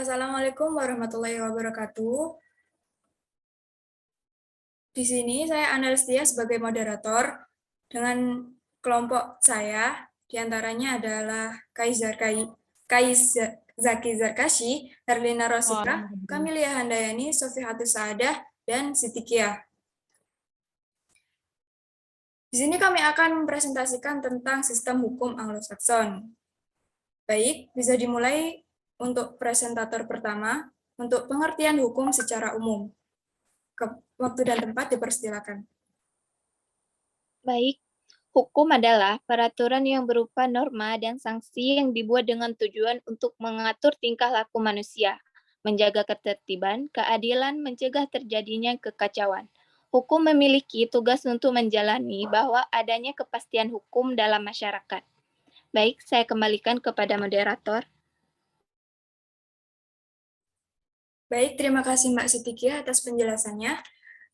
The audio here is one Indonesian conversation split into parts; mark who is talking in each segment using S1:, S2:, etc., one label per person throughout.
S1: Assalamualaikum warahmatullahi wabarakatuh. Di sini saya Analistia sebagai moderator dengan kelompok saya, diantaranya adalah Zaki Zarkashi, Herlina Rosita, Kamilia Handayani, Sofihatus Saadah, dan Siti Kia. Di sini kami akan mempresentasikan tentang sistem hukum Anglo-Saxon. Baik, bisa dimulai untuk presentator pertama, untuk pengertian hukum secara umum. Waktu dan tempat dipersilakan.
S2: Baik, hukum adalah peraturan yang berupa norma dan sanksi yang dibuat dengan tujuan untuk mengatur tingkah laku manusia, menjaga ketertiban, keadilan, mencegah terjadinya kekacauan. Hukum memiliki tugas untuk menjalani bahwa adanya kepastian hukum dalam masyarakat. Baik, saya kembalikan kepada moderator.
S1: Baik, terima kasih Mbak Siti Kia atas penjelasannya.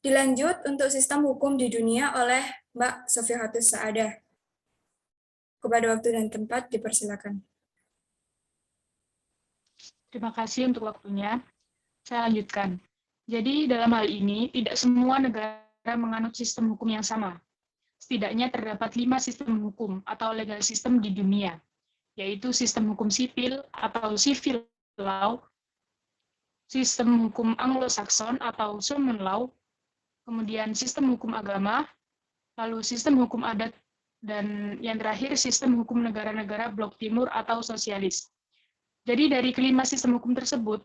S1: Dilanjut untuk sistem hukum di dunia oleh Mbak Sofihatus Saadah. Kepada waktu dan tempat dipersilakan.
S3: Terima kasih untuk waktunya. Saya lanjutkan. Jadi dalam hal ini, tidak semua negara menganut sistem hukum yang sama. Setidaknya terdapat 5 sistem hukum atau legal system di dunia, yaitu sistem hukum sipil atau civil law, sistem hukum Anglo-Saxon atau common law, kemudian sistem hukum agama, lalu sistem hukum adat, dan yang terakhir sistem hukum negara-negara blok timur atau sosialis. Jadi dari kelima sistem hukum tersebut,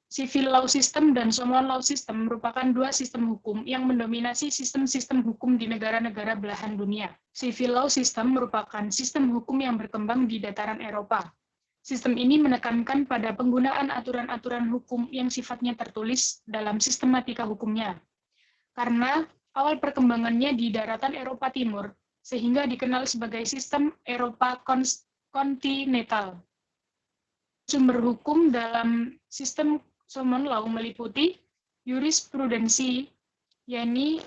S3: civil law system dan common law system merupakan dua sistem hukum yang mendominasi sistem-sistem hukum di negara-negara belahan dunia. Civil law system merupakan sistem hukum yang berkembang di dataran Eropa. Sistem ini menekankan pada penggunaan aturan-aturan hukum yang sifatnya tertulis dalam sistematika hukumnya. Karena awal perkembangannya di daratan Eropa Timur, sehingga dikenal sebagai sistem Eropa kontinental. Sumber hukum dalam sistem common law meliputi jurisprudensi, yakni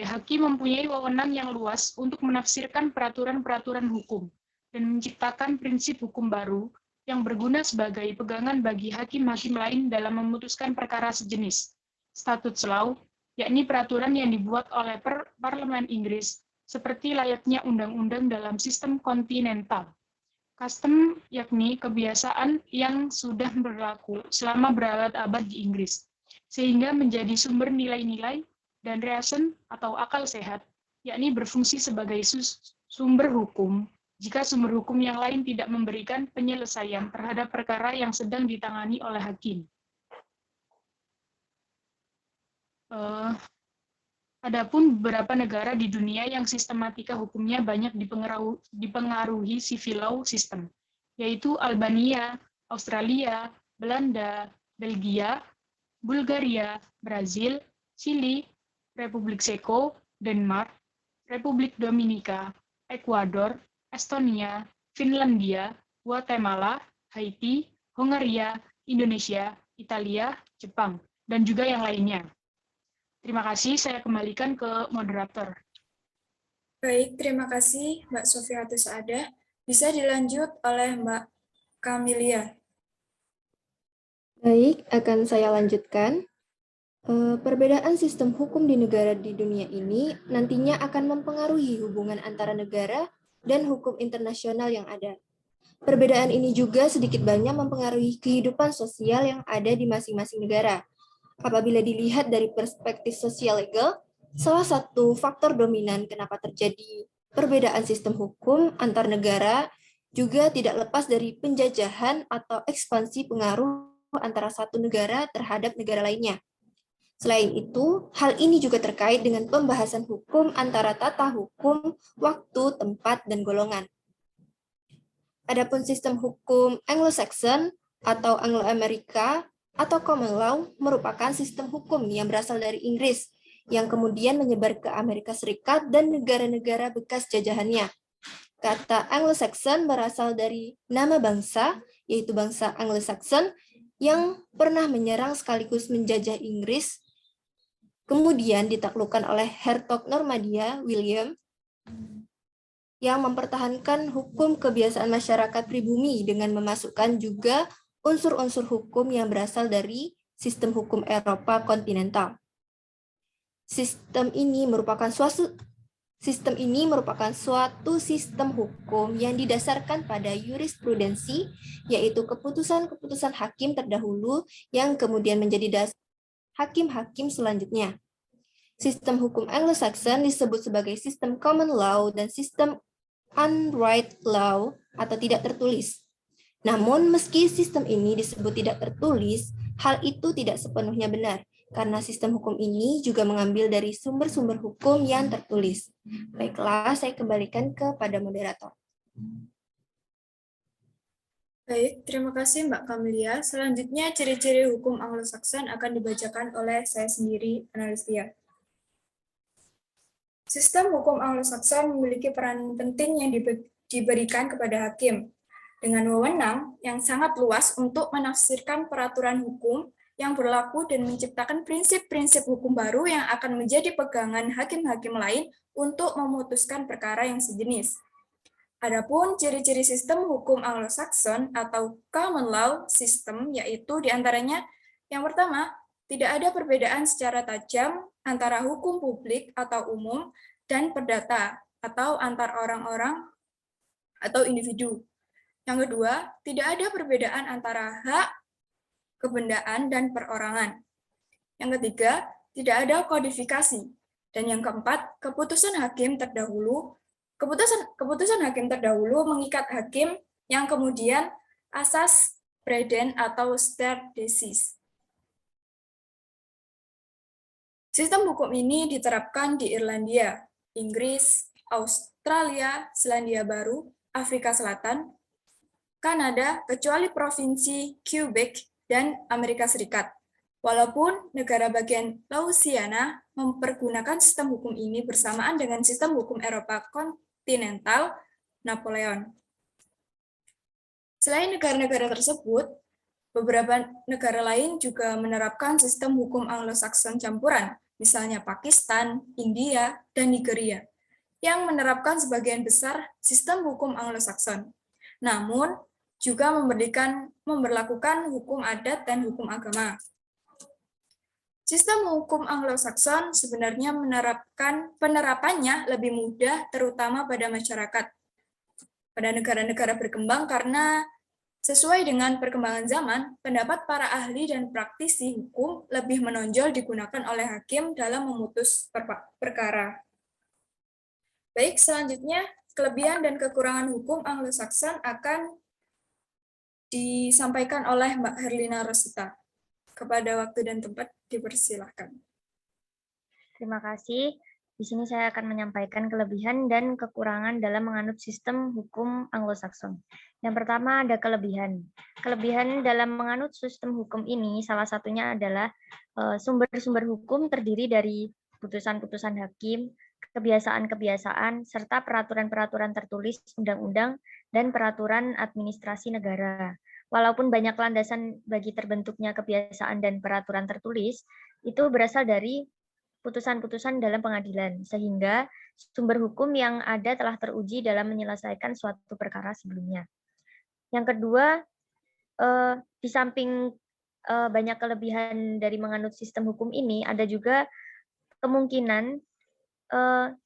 S3: hakim mempunyai wewenang yang luas untuk menafsirkan peraturan-peraturan hukum dan menciptakan prinsip hukum baru yang berguna sebagai pegangan bagi hakim-hakim lain dalam memutuskan perkara sejenis. Statute law, yakni peraturan yang dibuat oleh Parlemen Inggris, seperti layaknya undang-undang dalam sistem kontinental. Custom, yakni kebiasaan yang sudah berlaku selama berabad-abad di Inggris, sehingga menjadi sumber nilai-nilai dan reason atau akal sehat, yakni berfungsi sebagai sumber hukum jika sumber hukum yang lain tidak memberikan penyelesaian terhadap perkara yang sedang ditangani oleh hakim. Adapun beberapa negara di dunia yang sistematika hukumnya banyak dipengaruhi civil law system, yaitu Albania, Australia, Belanda, Belgia, Bulgaria, Brazil, Chili, Republik Seko, Denmark, Republik Dominika, Ekuador, Estonia, Finlandia, Guatemala, Haiti, Hongaria, Indonesia, Italia, Jepang, dan juga yang lainnya. Terima kasih, saya kembalikan ke moderator.
S1: Baik, terima kasih Mbak Sofihatus Saadah. Bisa dilanjut oleh Mbak Kamilia.
S4: Baik, akan saya lanjutkan. Perbedaan sistem hukum di negara di dunia ini nantinya akan mempengaruhi hubungan antara negara dan hukum internasional yang ada. Perbedaan ini juga sedikit banyak mempengaruhi kehidupan sosial yang ada di masing-masing negara. Apabila dilihat dari perspektif sosial legal, salah satu faktor dominan kenapa terjadi perbedaan sistem hukum antar negara juga tidak lepas dari penjajahan atau ekspansi pengaruh antara satu negara terhadap negara lainnya. Selain itu, hal ini juga terkait dengan pembahasan hukum antara tata hukum, waktu, tempat, dan golongan. Adapun sistem hukum Anglo-Saxon atau Anglo-Amerika atau common law merupakan sistem hukum yang berasal dari Inggris yang kemudian menyebar ke Amerika Serikat dan negara-negara bekas jajahannya. Kata Anglo-Saxon berasal dari nama bangsa, yaitu bangsa Anglo-Saxon yang pernah menyerang sekaligus menjajah Inggris, kemudian ditaklukkan oleh Hertog Normandia William yang mempertahankan hukum kebiasaan masyarakat pribumi dengan memasukkan juga unsur-unsur hukum yang berasal dari sistem hukum Eropa kontinental. Sistem ini merupakan suatu sistem hukum yang didasarkan pada jurisprudensi, yaitu keputusan-keputusan hakim terdahulu yang kemudian menjadi dasar hakim-hakim selanjutnya. Sistem hukum Anglo-Saxon disebut sebagai sistem common law dan sistem unwritten law atau tidak tertulis. Namun, meski sistem ini disebut tidak tertulis, hal itu tidak sepenuhnya benar, karena sistem hukum ini juga mengambil dari sumber-sumber hukum yang tertulis. Baiklah, saya kembalikan kepada moderator.
S1: Baik, terima kasih Mbak Kamelia. Selanjutnya, ciri-ciri hukum Anglo-Saxon akan dibacakan oleh saya sendiri, Analistia. Sistem hukum Anglo-Saxon memiliki peran penting yang diberikan kepada hakim, dengan wewenang yang sangat luas untuk menafsirkan peraturan hukum yang berlaku dan menciptakan prinsip-prinsip hukum baru yang akan menjadi pegangan hakim-hakim lain untuk memutuskan perkara yang sejenis. Adapun ciri-ciri sistem hukum Anglo-Saxon atau common law system yaitu diantaranya yang pertama, tidak ada perbedaan secara tajam antara hukum publik atau umum dan perdata atau antar orang-orang atau individu. Yang kedua, tidak ada perbedaan antara hak, kebendaan, dan perorangan. Yang ketiga, tidak ada kodifikasi. Dan yang keempat, keputusan hakim terdahulu mengikat hakim yang kemudian asas preden atau stare decisis. Sistem hukum ini diterapkan di Irlandia, Inggris, Australia, Selandia Baru, Afrika Selatan, Kanada, kecuali provinsi Quebec dan Amerika Serikat. Walaupun negara bagian Louisiana mempergunakan sistem hukum ini bersamaan dengan sistem hukum Eropa kontinental Napoleon. Selain negara-negara tersebut, beberapa negara lain juga menerapkan sistem hukum Anglo-Saxon campuran, misalnya Pakistan, India, dan Nigeria, yang menerapkan sebagian besar sistem hukum Anglo-Saxon. Namun, juga memberlakukan hukum adat dan hukum agama. Sistem hukum Anglo-Saxon sebenarnya penerapannya lebih mudah, terutama pada masyarakat. Pada negara-negara berkembang karena sesuai dengan perkembangan zaman, pendapat para ahli dan praktisi hukum lebih menonjol digunakan oleh hakim dalam memutus perkara. Baik, selanjutnya kelebihan dan kekurangan hukum Anglo-Saxon akan disampaikan oleh Mbak Herlina Rosita. Kepada waktu dan tempat dipersilahkan.
S5: Terima kasih. Di sini saya akan menyampaikan kelebihan dan kekurangan dalam menganut sistem hukum Anglo-Saxon. Yang pertama ada kelebihan. Kelebihan dalam menganut sistem hukum ini salah satunya adalah sumber-sumber hukum terdiri dari putusan-putusan hakim, kebiasaan-kebiasaan, serta peraturan-peraturan tertulis, undang-undang, dan peraturan administrasi negara. Walaupun banyak landasan bagi terbentuknya kebiasaan dan peraturan tertulis, itu berasal dari putusan-putusan dalam pengadilan, sehingga sumber hukum yang ada telah teruji dalam menyelesaikan suatu perkara sebelumnya. Yang kedua, di samping banyak kelebihan dari menganut sistem hukum ini, ada juga kemungkinan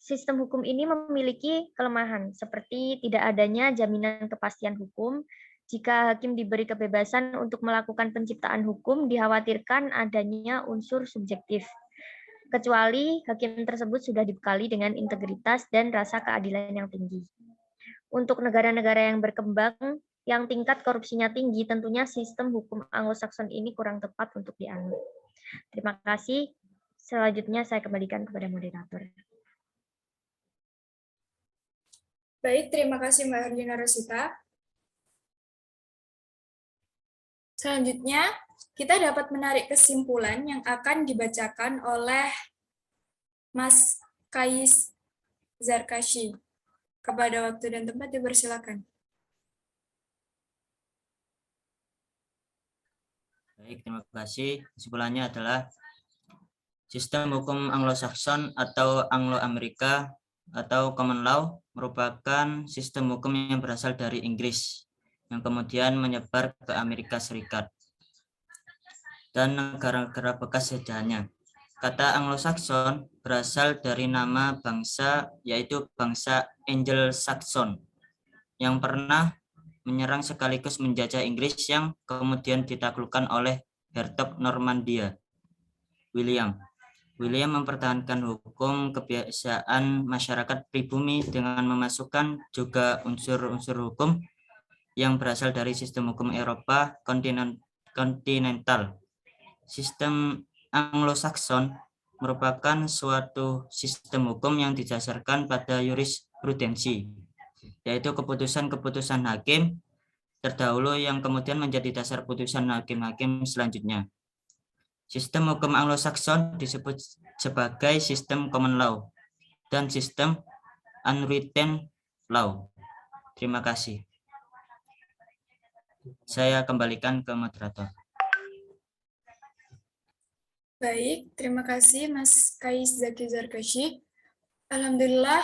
S5: sistem hukum ini memiliki kelemahan, seperti tidak adanya jaminan kepastian hukum. Jika hakim diberi kebebasan untuk melakukan penciptaan hukum, dikhawatirkan adanya unsur subjektif, kecuali hakim tersebut sudah dibekali dengan integritas dan rasa keadilan yang tinggi. Untuk negara-negara yang berkembang, yang tingkat korupsinya tinggi, tentunya sistem hukum Anglo-Saxon ini kurang tepat untuk dianut. Terima kasih. Selanjutnya saya kembalikan kepada moderator.
S1: Baik, terima kasih Mbak Herlina Rosita. Selanjutnya, kita dapat menarik kesimpulan yang akan dibacakan oleh Mas Kais Zarkashi. Kepada waktu dan tempat dipersilakan.
S6: Baik, terima kasih. Kesimpulannya adalah sistem hukum Anglo-Saxon atau Anglo-Amerika atau common law merupakan sistem hukum yang berasal dari Inggris yang kemudian menyebar ke Amerika Serikat dan negara-negara bekas sejarahnya. Kata Anglo-Saxon berasal dari nama bangsa, yaitu bangsa Anglo-Saxon, yang pernah menyerang sekaligus menjajah Inggris yang kemudian ditaklukkan oleh Hertog Normandia, William. William mempertahankan hukum kebiasaan masyarakat pribumi dengan memasukkan juga unsur-unsur hukum yang berasal dari sistem hukum Eropa kontinental. Sistem Anglo-Saxon merupakan suatu sistem hukum yang didasarkan pada jurisprudensi, yaitu keputusan-keputusan hakim terdahulu yang kemudian menjadi dasar putusan hakim-hakim selanjutnya. Sistem hukum Anglo-Saxon disebut sebagai sistem common law dan sistem unwritten law. Terima kasih. Saya kembalikan ke moderator.
S1: Baik, terima kasih Mas Kais Zaki Zarkashi. Alhamdulillah,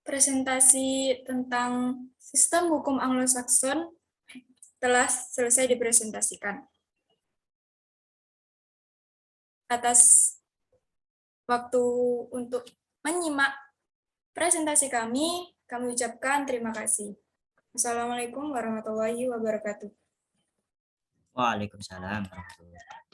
S1: presentasi tentang sistem hukum Anglo-Saxon telah selesai dipresentasikan. Atas waktu untuk menyimak presentasi kami ucapkan terima kasih. Assalamualaikum warahmatullahi wabarakatuh.
S6: Waalaikumsalam warahmatullahi wabarakatuh.